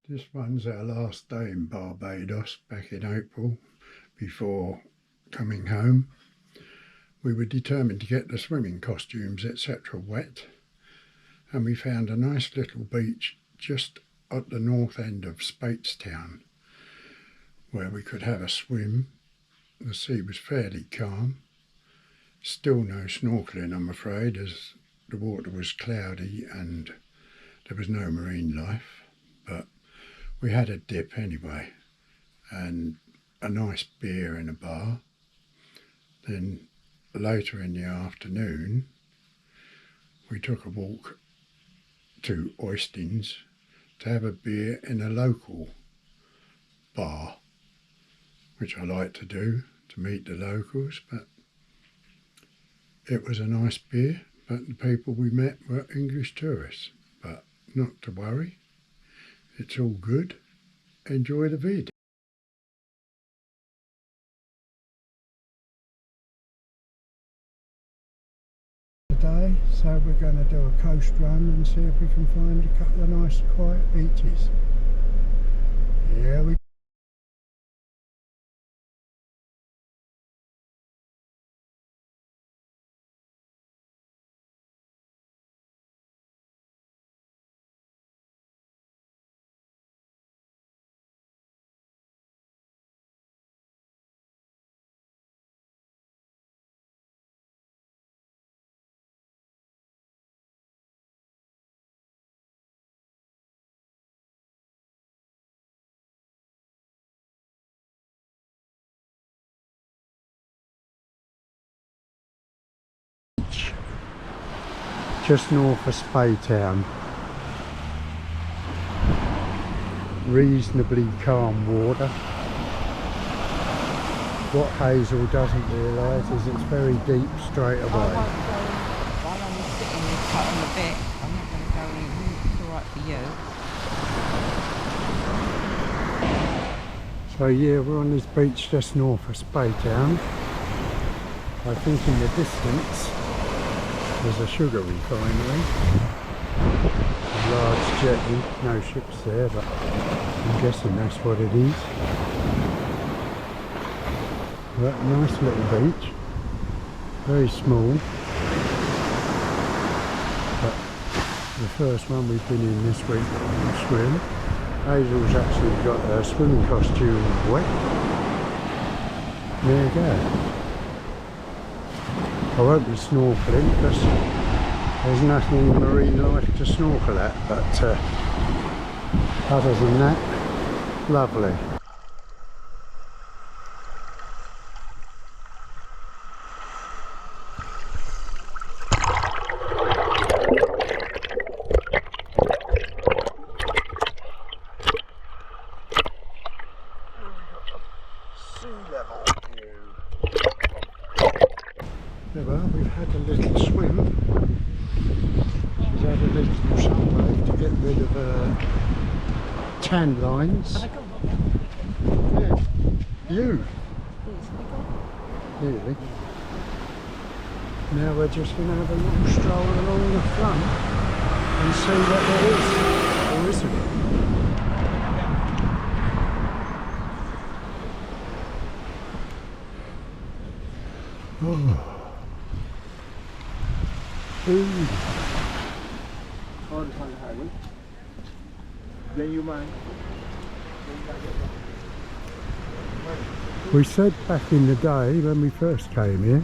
This one's our last day in Barbados back in April before coming home. We were determined to get the swimming costumes etc. wet, and we found a nice little beach just at the north end of Speightstown where we could have a swim. The sea was fairly calm. Still no snorkelling, I'm afraid, as the water was cloudy and there was no marine life, but we had a dip anyway and a nice beer in a bar. Then later in the afternoon we took a walk to Oistins to have a beer in a local bar, which I like to do, to meet the locals. But it was a nice beer, but the people we met were English tourists. But not to worry, it's all good. Enjoy the vid. Today, so we're going to do a coast run and see if we can find a couple of nice quiet beaches. Here we go. Just north of Speightstown. Reasonably calm water. What Hazel doesn't realise is it's very deep straight away. I won't go while I'm sitting cut on the bit. I'm not going to go in. It's alright for you. So yeah, we're on this beach just north of Speightstown. I think in the distance there's a sugar refinery, a large jetty, no ships there, but I'm guessing that's what it is. But a nice little beach, very small, but the first one we've been in this week to swim. Hazel's actually got her swimming costume wet. There you go. I won't be snorkelling because there's nothing marine life to snorkel at, but other than that, lovely. Well, we've had a little swim. We've had a little sunbathe to get rid of tan lines. Yeah. You? Really? Now we're just going to have a little stroll along the front and see what there is, or isn't. Oh. Ooh. We said back in the day when we first came here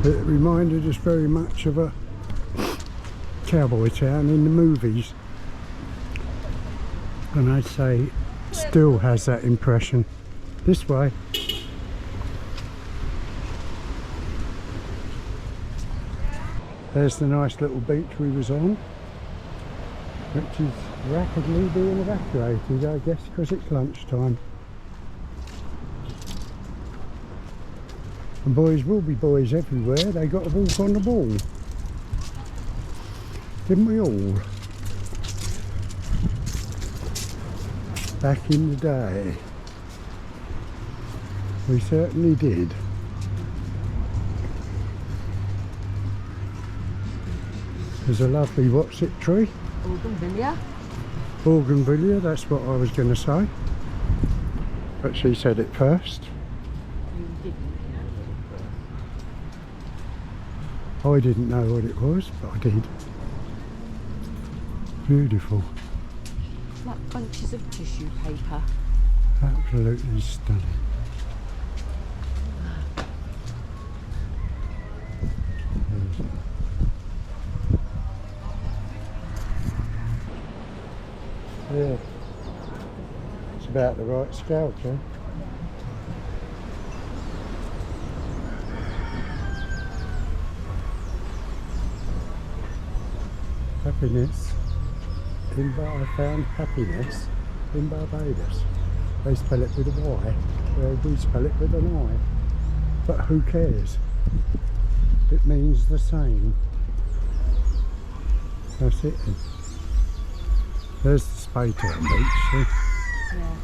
that it reminded us very much of a cowboy town in the movies, and I'd say still has that impression. This way. There's the nice little beach we was on, which is rapidly being evacuated, I guess, because it's lunchtime. And boys will be boys everywhere, they got to walk on the ball. Didn't we all? Back in the day. We certainly did. There's a lovely what's it tree. Bougainvillea. Bougainvillea, that's what I was going to say. But she said it first. You didn't. I didn't know what it was, but I did. Beautiful. Like bunches of tissue paper. Absolutely stunning. Yeah. It's about the right scale, Joe. Happiness. I found happiness in Barbados. They spell it with a Y, where we spell it with an I. But who cares? It means the same. That's it. There's the Speightstown Beach, see? Yeah.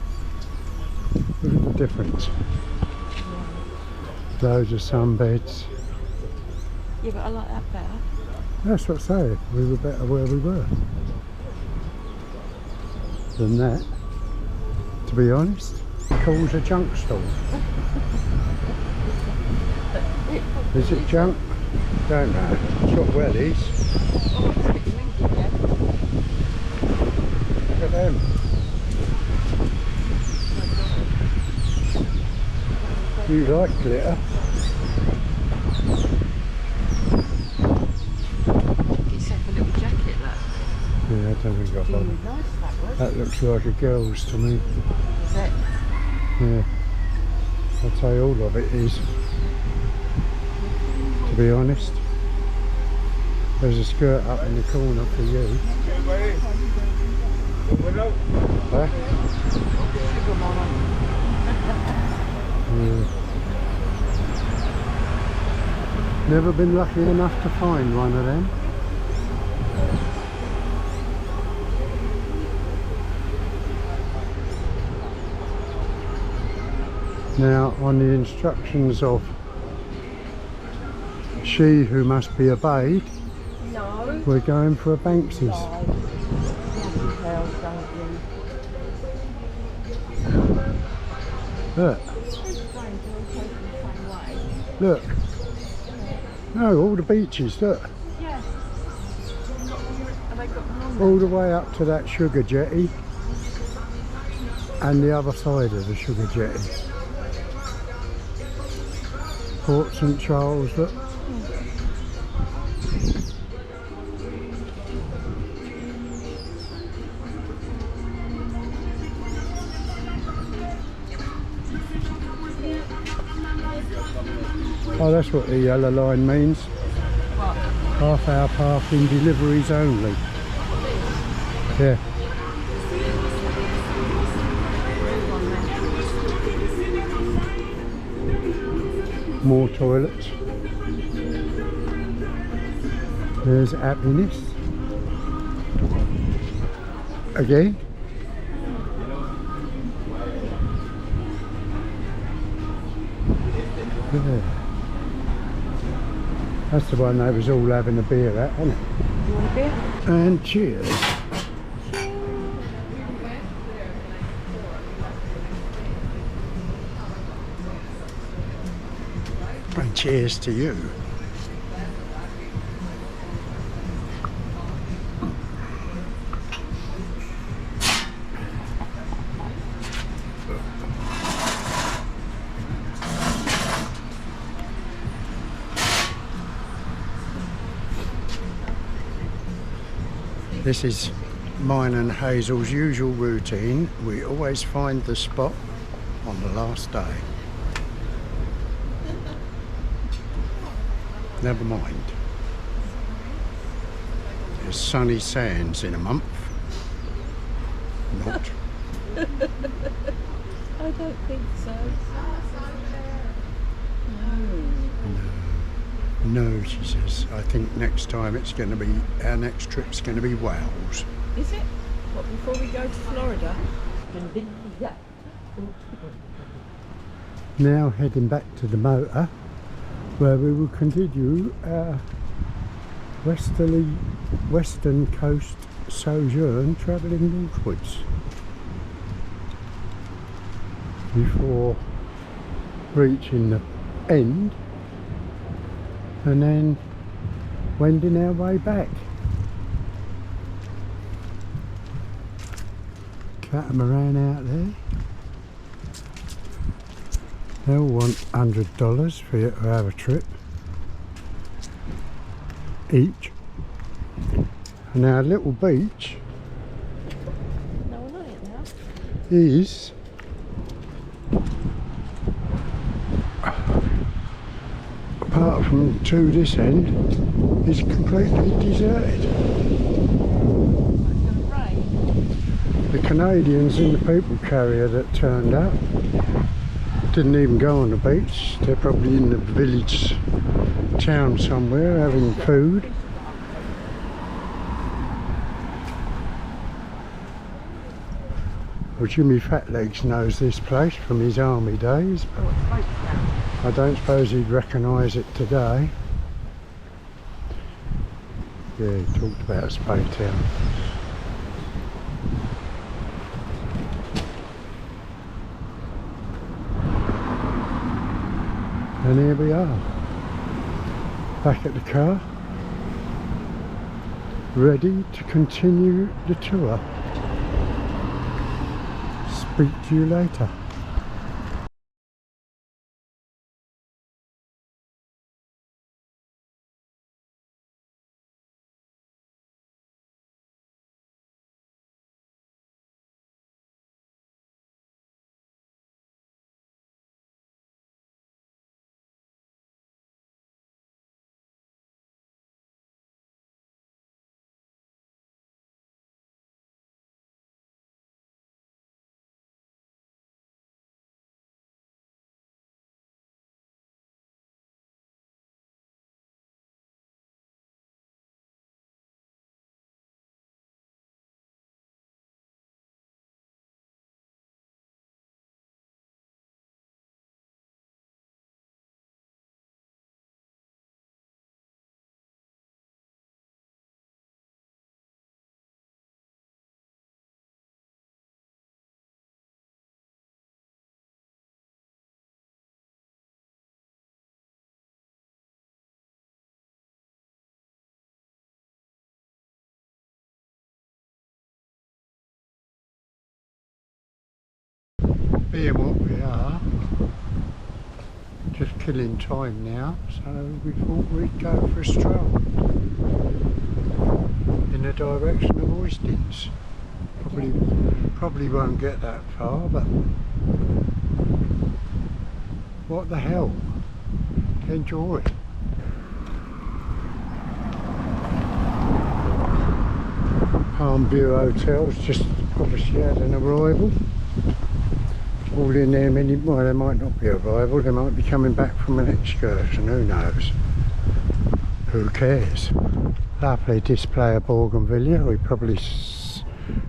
Look at the difference. Yeah. Loads of sunbeds. Yeah, but I like that better. That's what I say. We were better where we were than that, to be honest. Calls a junk store. Is it junk? Don't know. It's got wellies. Look at them. You like glitter? Except a little jacket, look. Yeah, I don't think I've got one. Nice, that was. That looks like a girl's to me. Is it? Yeah. I'd say all of it is, to be honest. There's a skirt up in the corner for you. Huh? Yeah. Never been lucky enough to find one of them. Now, on the instructions of she who must be obeyed, No. we're going for a Banksy's. Look. Look. No, all the beaches, look. Yeah. Have they got them on? All the way up to that sugar jetty and the other side of the sugar jetty. Port St Charles, look. Oh, that's what the yellow line means. What? Half hour parking, deliveries only. Yeah. More toilets. There's happiness. Again. Yeah. That's the one they was all having a beer at, wasn't it? You want a beer? And cheers. And cheers to you. This is mine and Hazel's usual routine. We always find the spot on the last day. Never mind. There's sunny sands in a month. Not. I don't think so. No, she says. I think next time it's going to be, our next trip's going to be Wales. Is it? What, before we go to Florida? Now heading back to the motor, where we will continue our western coast sojourn travelling northwards before reaching the end and then wending our way back. Catamaran out there. They'll want $100 for you to have a trip each. And our little beach is apart from to this end is completely deserted. The Canadians in the people carrier that turned up didn't even go on the beach. They're probably in the village town somewhere having food. Well, Jimmy Fatlegs knows this place from his army days, but I don't suppose he'd recognise it today. Yeah, he talked about Speightstown. And here we are, back at the car, ready to continue the tour. Speak to you later. Being what we are, just killing time now, so we thought we'd go for a stroll in the direction of Oistins. Probably won't get that far, but what the hell, enjoy. Palm View Hotel's just obviously had an arrival. All in there, well, they might not be arrival, they might be coming back from an excursion, who knows? Who cares? Lovely display of bougainvillea. We probably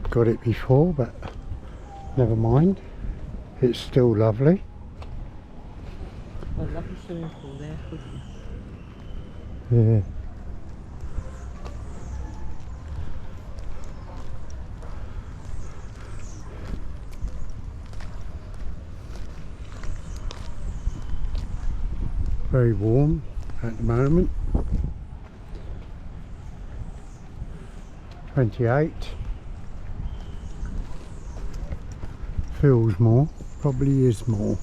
got it before, but never mind. It's still lovely. A lovely swimming pool there. Yeah. Very warm at the moment. 28. Feels more, probably is more.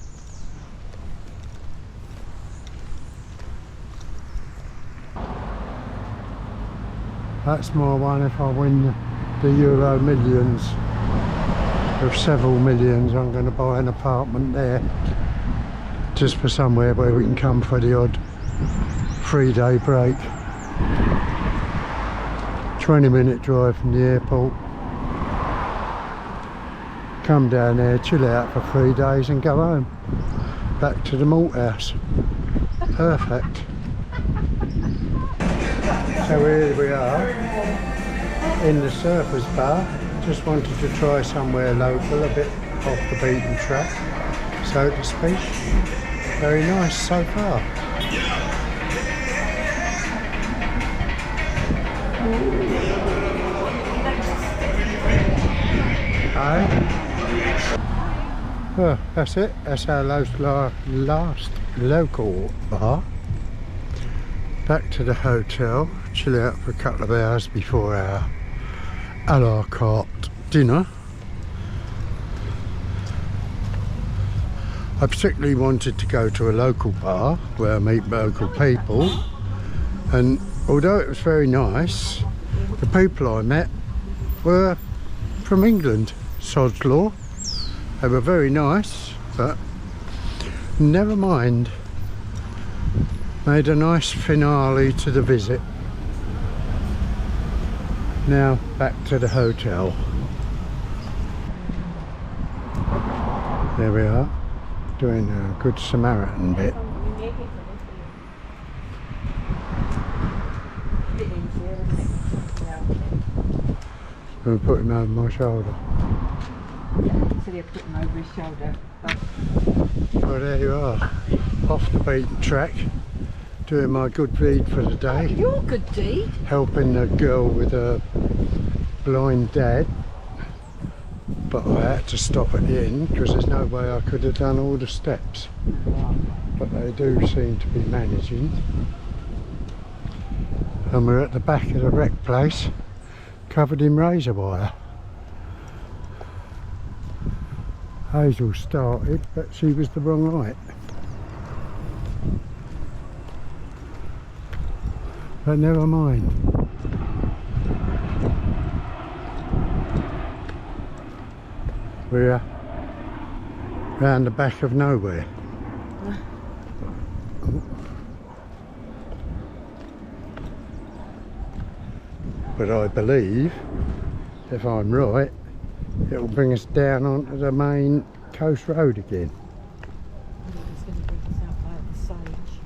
That's my one. If I win the Euro Millions of several millions, I'm going to buy an apartment there. Just for somewhere where we can come for the odd 3-day break. 20-minute drive from the airport. Come down there, chill out for 3 days and go home. Back to the malt house. Perfect. So here we are in the surfers bar. Just wanted to try somewhere local, a bit off the beaten track, so to speak. Very nice so far. Well, that's it. That's our last local bar. Back to the hotel, chill out for a couple of hours before our a la carte dinner. I particularly wanted to go to a local bar where I meet local people, and although it was very nice, the people I met were from England, sod's law. They were very nice, but never mind. Made a nice finale to the visit. Now back to the hotel. There we are, doing a good Samaritan bit. I'm put him over my shoulder. So they're putting over his shoulder. Well, there you are, off the beaten track, doing my good deed for the day. Your good deed? Helping the girl with her blind dad. But I had to stop at the end because there's no way I could have done all the steps. But they do seem to be managing. And we're at the back of the wreck place, covered in razor wire. Hazel started, but she was the wrong height. But never mind. We're round the back of nowhere. But I believe, if I'm right, it'll bring us down onto the main coast road again. It's going to bring us out by the Sage.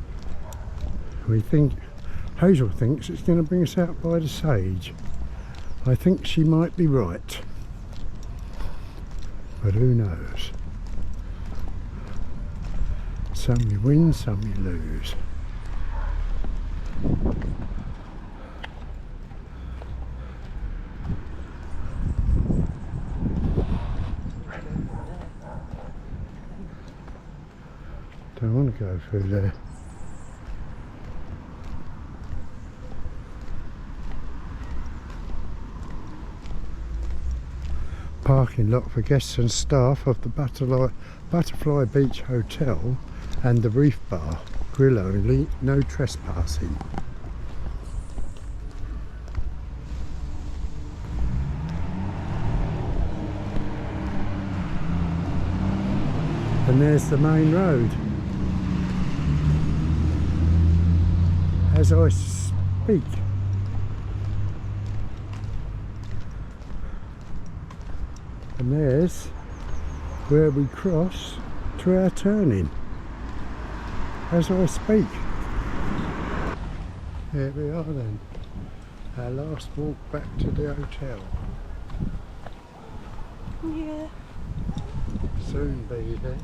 We think, Hazel thinks it's going to bring us out by the Sage. I think she might be right. But who knows? Some you win, some you lose. Don't want to go through there. Parking lot for guests and staff of the Butterfly Beach Hotel and the Reef Bar. Grill only, no trespassing. And there's the main road. As I speak. And there's where we cross to our turning. As I speak. Here we are then. Our last walk back to the hotel. Yeah. Soon be there.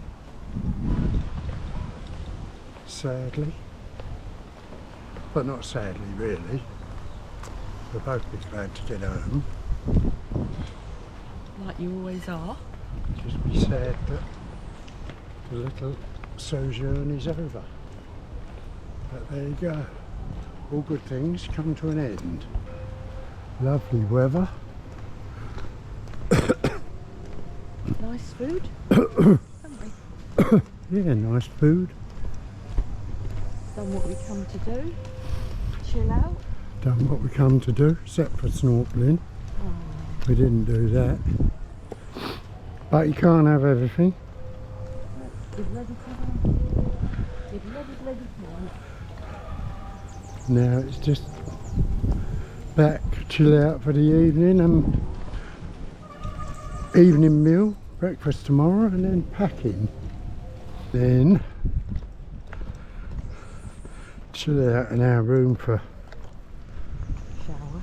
Sadly. But not sadly really. We'll both be glad to get home. Like you always are. Just be sad that the little sojourn is over. But there you go. All good things come to an end. Lovely weather. Nice food. Haven't we? Yeah, nice food. Done what we come to do. Chill out. Done what we come to do, except for snorkeling. Oh. We didn't do that. But you can't have everything. Now it's just back, chill out for the evening and evening meal, breakfast tomorrow and then packing. Then chill out in our room for Shower,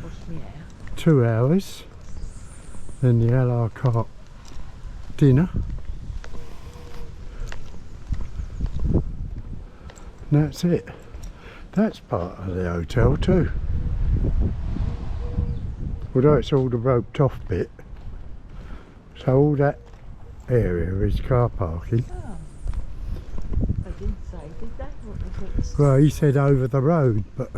wash the hair. 2 hours. Then the a la carte dinner. And that's it. That's part of the hotel too. Although it's all the roped off bit. So all that area is car parking. Oh. I didn't say, did that? What was it? Well, he said over the road, but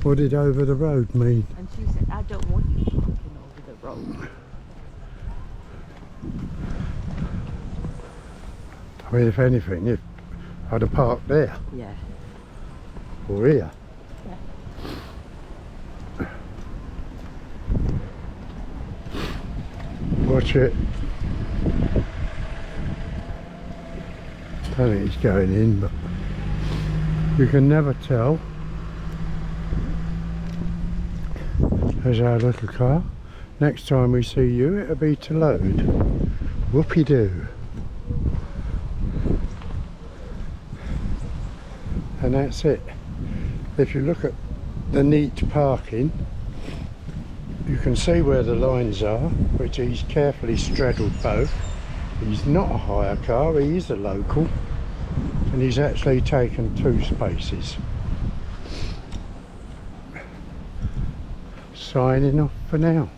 what did over the road mean? And she said, I don't want you parking over the road. I mean, if anything, if I'd have parked there Yeah. or here. Watch it. I don't think he's going in, but you can never tell. There's our little car. Next time we see you, it'll be to load. Whoopie-doo. And that's it. If you look at the neat parking, you can see where the lines are, which he's carefully straddled both. He's not a hire car, he is a local, and he's actually taken 2 spaces. Signing off for now.